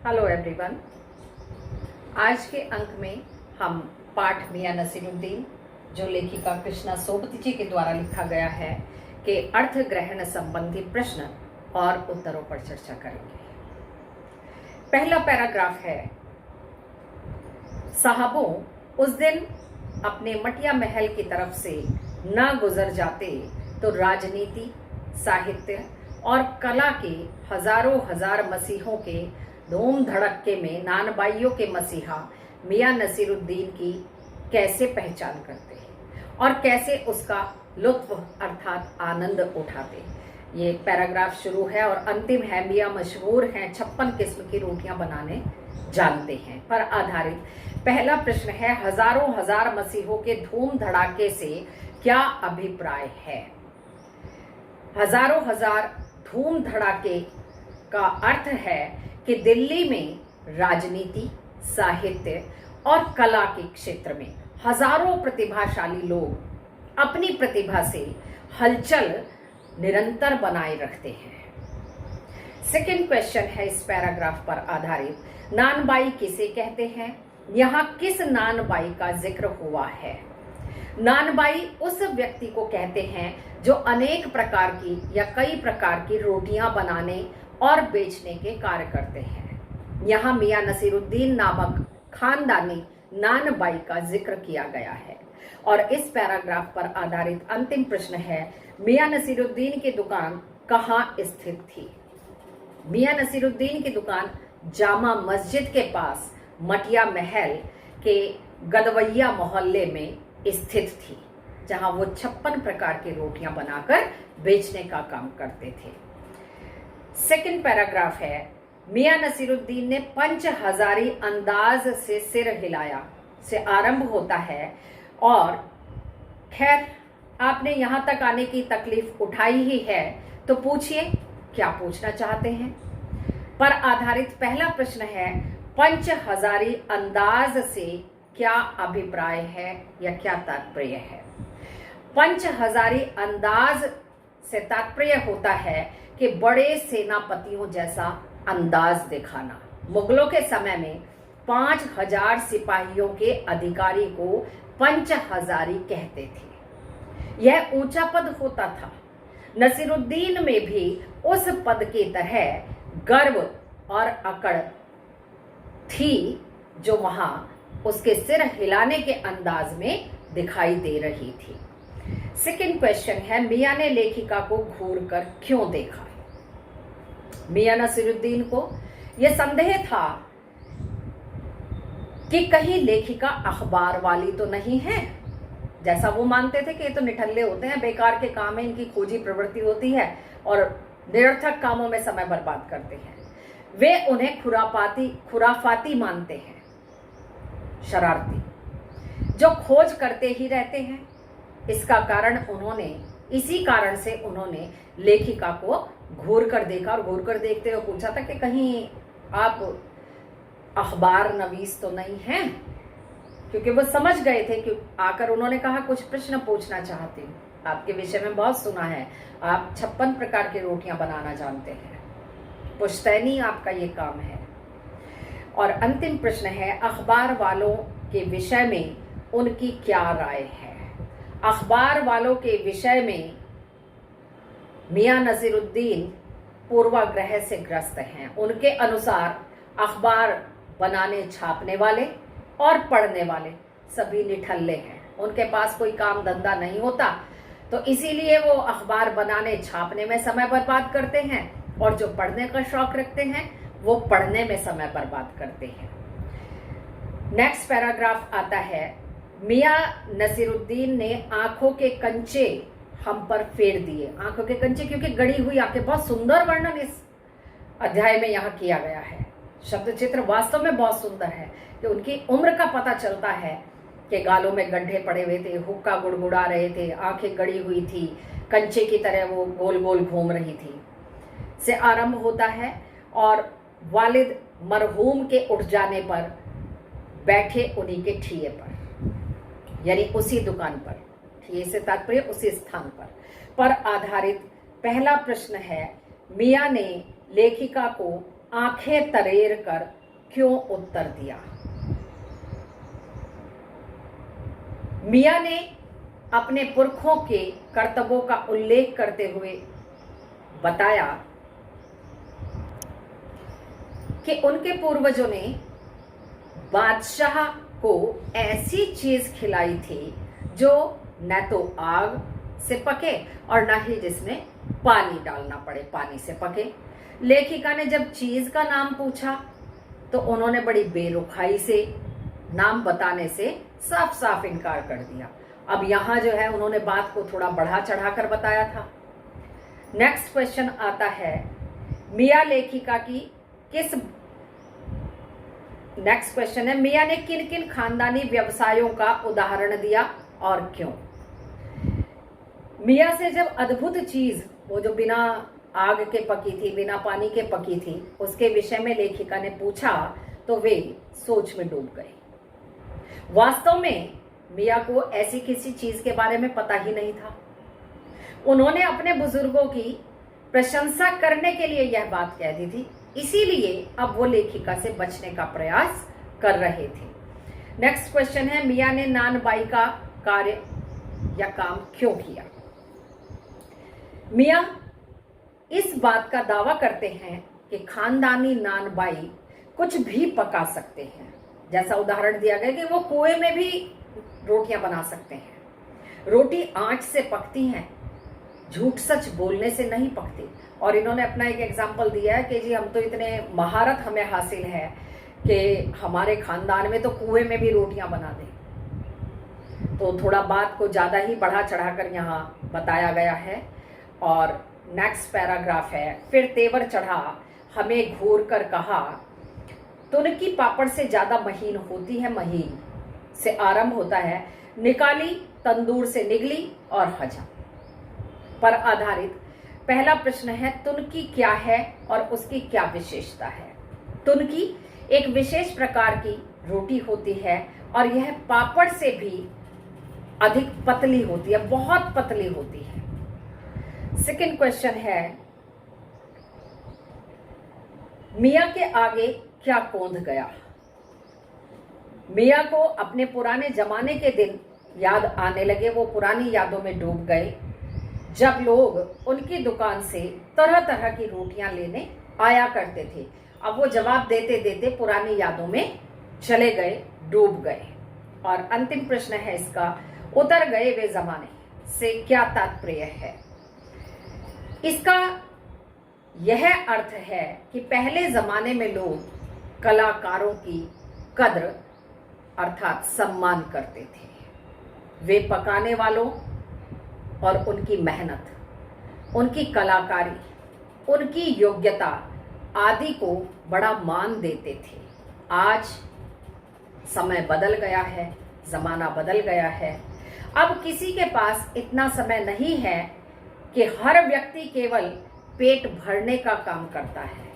Hello everyone. आज के अंक में हम पाठ मियां नसीरुद्दीन, जो लेखिका कृष्णा सोबती जी के द्वारा लिखा गया है, के अर्थ ग्रहण संबंधी प्रश्न और उत्तरों पर चर्चा करेंगे। पहला पैराग्राफ है, साहबों, उस दिन अपने मटिया महल की तरफ से न गुजर जाते तो राजनीति, साहित्य और कला के हजारों हजार मसीहों के धूम धड़क्के में नानबाइयों के मसीहा मियां नसीरुद्दीन की कैसे पहचान करते और कैसे उसका लुत्फ अर्थात आनंद उठाते। ये पैराग्राफ शुरू है और अंतिम है, मियां मशहूर हैं 56 किस्म की रोटियां बनाने जानते हैं, पर आधारित पहला प्रश्न है, हजारों हजार मसीहों के धूम धड़ाके से क्या अभिप्राय है। हजारों हजार धूम धड़ाके का अर्थ है कि दिल्ली में राजनीति, साहित्य और कला के क्षेत्र में हजारों प्रतिभाशाली लोग अपनी प्रतिभा से हलचल निरंतर बनाए रखते हैं। सेकंड क्वेश्चन है इस पैराग्राफ पर आधारित, नानबाई किसे कहते हैं, यहाँ किस नानबाई का जिक्र हुआ है। नानबाई उस व्यक्ति को कहते हैं जो अनेक प्रकार की या कई प्रकार की रोटियां बनाने और बेचने के कार्य करते हैं। यहाँ मियां नसीरुद्दीन नामक खानदानी नानबाई का जिक्र किया गया है। और इस पैराग्राफ पर आधारित अंतिम प्रश्न है, मियां नसीरुद्दीन की दुकान कहाँ स्थित थी। मियां नसीरुद्दीन की दुकान जामा मस्जिद के पास मटिया महल के गदवैया मोहल्ले में स्थित थी, जहां वो 56 प्रकार की रोटियां बनाकर बेचने का काम करते थे। सेकंड पैराग्राफ है, मियां नसीरुद्दीन ने पंच हजारी अंदाज से सिर हिलाया से आरंभ होता है। और खैर, आपने यहां तक आने की तकलीफ उठाई ही है तो पूछिए क्या पूछना चाहते हैं। पर आधारित पहला प्रश्न है, पंच हजारी अंदाज से क्या अभिप्राय है या क्या तात्पर्य है। पंच हजारी अंदाज से तात्पर्य होता है कि बड़े सेनापतियों जैसा अंदाज दिखाना। मुगलों के समय में 5000 सिपाहियों के अधिकारी को पंच हजारी कहते थे। यह ऊंचा पद होता था। नसीरुद्दीन में भी उस पद की तरह गर्व और अकड़ थी जो वहां उसके सिर हिलाने के अंदाज में दिखाई दे रही थी। सेकंड क्वेश्चन है, मियां ने लेखिका को घूर कर क्यों देखा। मियां नसीरुद्दीन को यह संदेह था कि कहीं लेखिका अखबार वाली तो नहीं है, जैसा वो मानते थे कि ये तो निठल्ले होते हैं, बेकार के काम में इनकी खोजी प्रवृत्ति होती है और निरर्थक कामों में समय बर्बाद करते हैं। वे उन्हें खुराफाती मानते हैं, शरारती, जो खोज करते ही रहते हैं। इसी कारण से उन्होंने लेखिका को घूर कर देखा और घूर कर देखते हुए पूछा था कि कहीं आप अखबार नवीस तो नहीं हैं, क्योंकि वो समझ गए थे कि आकर उन्होंने कहा कुछ प्रश्न पूछना चाहती हूँ, आपके विषय में बहुत सुना है, आप 56 प्रकार की रोटियां बनाना जानते हैं, पुश्तैनी आपका ये काम है। और अंतिम प्रश्न है, अखबार वालों के विषय में उनकी क्या राय है। अखबार वालों के विषय में मियां नसीरुद्दीन पूर्वाग्रह से ग्रस्त हैं। उनके अनुसार अखबार बनाने छापने वाले और पढ़ने वाले सभी निठल्ले हैं, उनके पास कोई काम धंधा नहीं होता, तो इसीलिए वो अखबार बनाने छापने में समय बर्बाद करते हैं, और जो पढ़ने का शौक रखते हैं वो पढ़ने में समय बर्बाद करते हैं। नेक्स्ट पैराग्राफ आता है, मियां नसीरुद्दीन ने आंखों के कंचे हम पर फेर दिए। आंखों के कंचे क्योंकि गड़ी हुई आंखें, बहुत सुंदर वर्णन इस अध्याय में यहाँ किया गया है। शब्द चित्र वास्तव में बहुत सुंदर है कि उनकी उम्र का पता चलता है कि गालों में गड्ढे पड़े हुए थे, हुक्का गुड़गुड़ा रहे थे, आंखें गड़ी हुई थी, कंचे की तरह वो गोल गोल घूम रही थी, से आरंभ होता है। और वालिद मरहूम के उठ जाने पर बैठे उन्हीं के ठिये पर, यानी उसी दुकान पर, ठिये से तात्पर्य उसी स्थान पर आधारित पहला प्रश्न है, मियां ने लेखिका को आंखें तरेर कर क्यों उत्तर दिया? मियां ने अपने पुरखों के कर्तव्यों का उल्लेख करते हुए बताया कि उनके पूर्वजों ने बादशाह को ऐसी चीज खिलाई थी जो न तो आग से पके और न ही जिसमें पानी डालना पड़े, पानी से पके। लेखिका ने जब चीज का नाम पूछा तो उन्होंने बड़ी बेरुखाई से नाम बताने से साफ साफ इनकार कर दिया। अब यहां जो है उन्होंने बात को थोड़ा बढ़ा चढ़ा कर बताया था। नेक्स्ट क्वेश्चन आता है, मियां लेखिका की किस नेक्स्ट क्वेश्चन है, मियां ने किन किन खानदानी व्यवसायों का उदाहरण दिया और क्यों? मियां से जब अद्भुत चीज वो जो बिना आग के पकी थी, बिना पानी के पकी थी, उसके विषय में लेखिका ने पूछा तो वे सोच में डूब गए। वास्तव में मियां को ऐसी किसी चीज के बारे में पता ही नहीं था। उन्होंने अपने बुजुर्गों की प्रशंसा करने के लिए यह बात कह दी थी, इसीलिए अब वो लेखिका से बचने का प्रयास कर रहे थे। नेक्स्ट क्वेश्चन है, मियां ने नानबाई का कार्य या काम क्यों किया? मियां इस बात का दावा करते हैं कि खानदानी नानबाई कुछ भी पका सकते हैं। जैसा उदाहरण दिया गया कि वो कुएं में भी रोटियां बना सकते हैं। रोटी आंच से पकती हैं, झूठ सच बोलने से नहीं पकती। और इन्होंने अपना एक एग्जाम्पल दिया है कि जी हम तो इतने महारत हमें हासिल है कि हमारे खानदान में तो कुएं में भी रोटियां बना दें। तो थोड़ा बात को ज्यादा ही बढ़ा चढ़ाकर यहाँ बताया गया है। और नेक्स्ट पैराग्राफ है, फिर तेवर चढ़ा हमें घूर कर कहा, तुनकी पापड़ से ज्यादा महीन होती है, महीन से आरंभ होता है, निकाली तंदूर से निगली और हजम पर आधारित पहला प्रश्न है, तुनकी क्या है और उसकी क्या विशेषता है? तुनकी एक विशेष प्रकार की रोटी होती है और यह पापड़ से भी अधिक पतली होती है, बहुत पतली होती है। सेकंड क्वेश्चन है, मियां के आगे क्या कौंध गया? मियां को अपने पुराने जमाने के दिन याद आने लगे। वो पुरानी यादों में डूब गए जब लोग उनकी दुकान से तरह तरह की रोटियां लेने आया करते थे। अब वो जवाब देते देते पुरानी यादों में चले गए, डूब गए। और अंतिम प्रश्न है इसका, उतर गए वे जमाने से क्या तात्पर्य है? इसका यह अर्थ है कि पहले जमाने में लोग कलाकारों की कद्र अर्थात सम्मान करते थे। वे पकाने वालों और उनकी मेहनत, उनकी कलाकारी, उनकी योग्यता आदि को बड़ा मान देते थे। आज समय बदल गया है, जमाना बदल गया है। अब किसी के पास इतना समय नहीं है कि हर व्यक्ति केवल पेट भरने का काम करता है।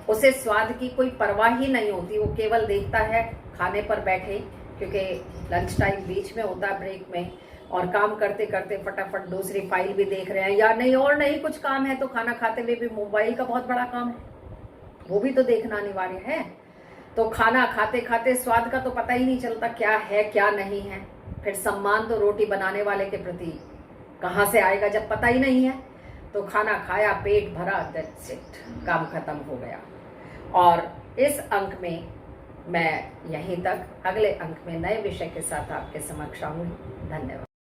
उसे स्वाद की कोई परवाह ही नहीं होती। वो केवल देखता है खाने पर बैठे, क्योंकि लंच टाइम बीच में होता है, ब्रेक में, और काम करते करते फटाफट दूसरी फाइल भी देख रहे हैं, या नहीं और नहीं कुछ काम है तो खाना खाते हुए भी मोबाइल का बहुत बड़ा काम है, वो भी तो देखना अनिवार्य है। तो खाना खाते खाते स्वाद का तो पता ही नहीं चलता क्या है क्या नहीं है। फिर सम्मान तो रोटी बनाने वाले के प्रति कहाँ से आएगा जब पता ही नहीं है। तो खाना खाया, पेट भरा, दैट्स इट, काम खत्म हो गया। और इस अंक में मैं यहीं तक, अगले अंक में नए विषय के साथ आपके समक्ष आऊंगी। धन्यवाद।